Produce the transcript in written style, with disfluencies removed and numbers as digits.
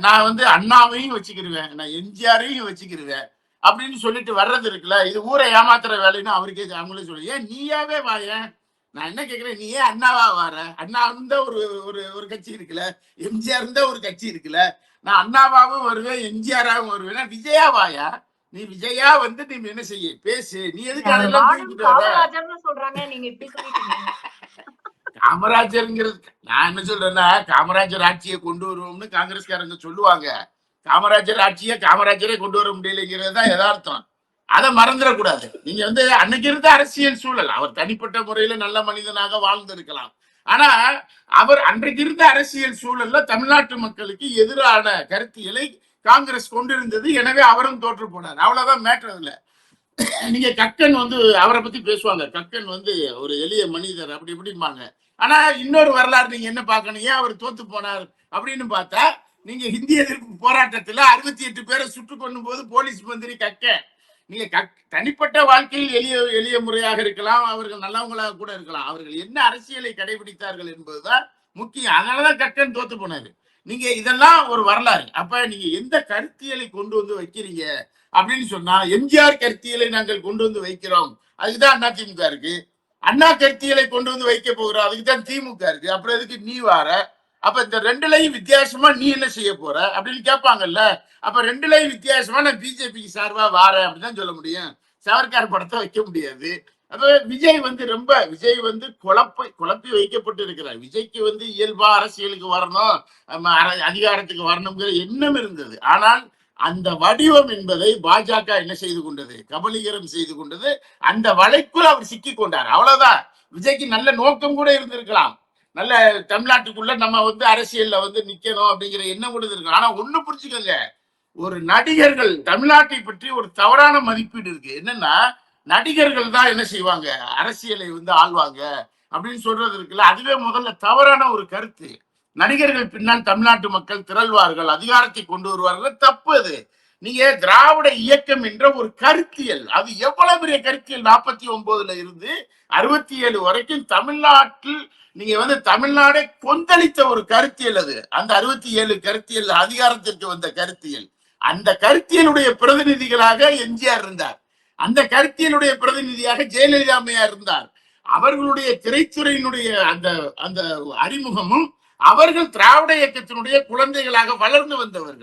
நான் வந்து அண்ணாவையும் வச்சுக்கிருவேன், நான் எம்ஜிஆரையும் வச்சுக்கிருவேன் அப்படின்னு சொல்லிட்டு வர்றது இருக்குல்ல, இது ஊரை ஏமாத்துற வேலைன்னு அவருக்கே அவங்களே சொல்லி, ஏன் நீயாவே வாயேன். நான் என்ன கேட்கிறேன், நீ ஏன் அண்ணாவா வார? அண்ணா இருந்த ஒரு ஒரு ஒரு கட்சி இருக்குல்ல, எம்ஜிஆர் இருந்த ஒரு கட்சி இருக்குல்ல, நான் அண்ணாவாவும் வருவேன், எம்ஜிஆராவும் வருவேன், விஜயா வாயா. நீ விஜயா வந்து நீ என்ன செய்ய பேசு, நீ எதுக்கு அதெல்லாம் தூக்கிட்டு வர? சொல்றாங்க, நீங்க இப்படி சொல்லிட்டீங்க. காமராஜர்ங்கிறது நான் என்ன சொல்றேன்னா, காமராஜர் ஆட்சியை கொண்டு வருவோம்னு காங்கிரஸ்காரங்க சொல்லுவாங்க. காமராஜர் ஆட்சியை காமராஜரே கொண்டு வர முடியலைங்கிறது தான் யதார்த்தம். அதை மறந்துடக்கூடாது. நீங்க வந்து அன்னைக்கு இருந்த அரசியல் சூழல், அவர் தனிப்பட்ட முறையில நல்ல மனிதனாக வாழ்ந்திருக்கலாம். ஆனா அவர் அன்றைக்கு இருந்த அரசியல் சூழல்ல தமிழ்நாட்டு மக்களுக்கு எதிரான கருத்தியலை காங்கிரஸ் கொண்டிருந்தது. எனவே அவரும் தோற்று போனார். அவ்வளவுதான் மேட்டர். இல்ல நீங்க கக்கன் வந்து அவரை பத்தி பேசுவாங்க, கக்கன் வந்து ஒரு எளிய மனிதர் அப்படி இப்படிம்பாங்க. ஆனா இன்னொரு வரலாறு நீங்க என்ன பார்க்கணும், ஏன் அவர் தோத்து போனார் அப்படின்னு பார்த்தா, நீங்க ஹிந்தி எதிர்ப்பு போராட்டத்துல 68 பேரை சுட்டு கொள்ளும் போது போலீஸ் மந்திரி கக்கன். நீங்க தனிப்பட்ட வாழ்க்கையில் எளிய எளிய முறையாக இருக்கலாம், அவர்கள் நல்லவங்களாக கூட இருக்கலாம், அவர்கள் என்ன அரசியலை கடைபிடித்தார்கள் என்பதுதான் முக்கியம். அதனாலதான் கக்கன் தோத்து போனாரு. நீங்க இதெல்லாம் ஒரு வரலாறு. அப்ப நீங்க எந்த கருத்தியலை கொண்டு வந்து வைக்கிறீங்க அப்படின்னு சொன்னா, எம்ஜிஆர் கருத்தியலை நாங்கள் கொண்டு வந்து வைக்கிறோம், அதுக்குதான் அதிமுக இருக்கு. அண்ணா கருத்தியலை கொண்டு வந்து வைக்க போகிறோம், அதுக்குதான் திமுக இருக்கு. அப்புறம் எதுக்கு நீ வார? அப்ப இந்த ரெண்டுலையும் வித்தியாசமா நீ என்ன செய்ய போற அப்படின்னு கேட்பாங்கல்ல. அப்ப ரெண்டுலையும் வித்தியாசமா நான் பிஜேபிக்கு சார்பா வாரேன் அப்படிதான் சொல்ல முடியும். சவர்கார் படத்தை வைக்க முடியாது. அப்ப விஜய் வந்து ரொம்ப விஜய் வந்து குழப்பி வைக்கப்பட்டு இருக்கிறார். விஜய்க்கு வந்து இயல்பா அரசியலுக்கு வரணும், அதிகாரத்துக்கு வரணுங்கிற எண்ணம் இருந்தது. ஆனால் அந்த வடிவம் என்பதை பாஜக என்ன செய்து கொண்டது, கபலீகரம் செய்து கொண்டது. அந்த வலைக்குள் அவர் சிக்கி கொண்டார், அவ்வளவுதான். விஜய்க்கு நல்ல நோக்கம் கூட இருந்திருக்கலாம், நல்ல தமிழ்நாட்டுக்குள்ள நம்ம வந்து அரசியல்ல வந்து நிக்கணும் அப்படிங்கிற எண்ணம் கூட இருக்கு. ஆனா ஒண்ணு புரிஞ்சுக்கோங்க, ஒரு நடிகர்கள் தமிழ்நாட்டை பற்றி ஒரு தவறான மதிப்பீடு இருக்கு. என்னன்னா, நடிகர்கள் தான் என்ன செய்வாங்க, அரசியலை வந்து ஆள்வாங்க அப்படின்னு சொல்றது இருக்குல்ல, அதுவே முதல்ல தவறான ஒரு கருத்து. நடிகர்கள் பின்னால் தமிழ்நாட்டு மக்கள் திரள்வார்கள், அதிகாரத்தை கொண்டு வருவார்கள், தப்பு அது. நீங்க திராவிட இயக்கம் என்ற ஒரு கருத்தியல், அது எவ்வளவு பெரிய கருத்தியல், 49ல இருந்து 67 வரைக்கும் தமிழ்நாட்டில் நீங்க வந்து தமிழ்நாடை கொந்தளித்த ஒரு கருத்தியல் அது. அந்த 67 கருத்தியல் அதிகாரத்திற்கு வந்த கருத்தியல். அந்த கருத்தியலுடைய பிரதிநிதிகளாக எம்ஜிஆர் இருந்தார், அந்த கருத்தியலுடைய பிரதிநிதியாக ஜெயலலிதா அம்மையார் இருந்தார். அவர்களுடைய திரைத்துறையினுடைய அந்த அந்த அறிமுகமும், அவர்கள் திராவிட இயக்கத்தினுடைய குழந்தைகளாக வளர்ந்து வந்தவர்கள்.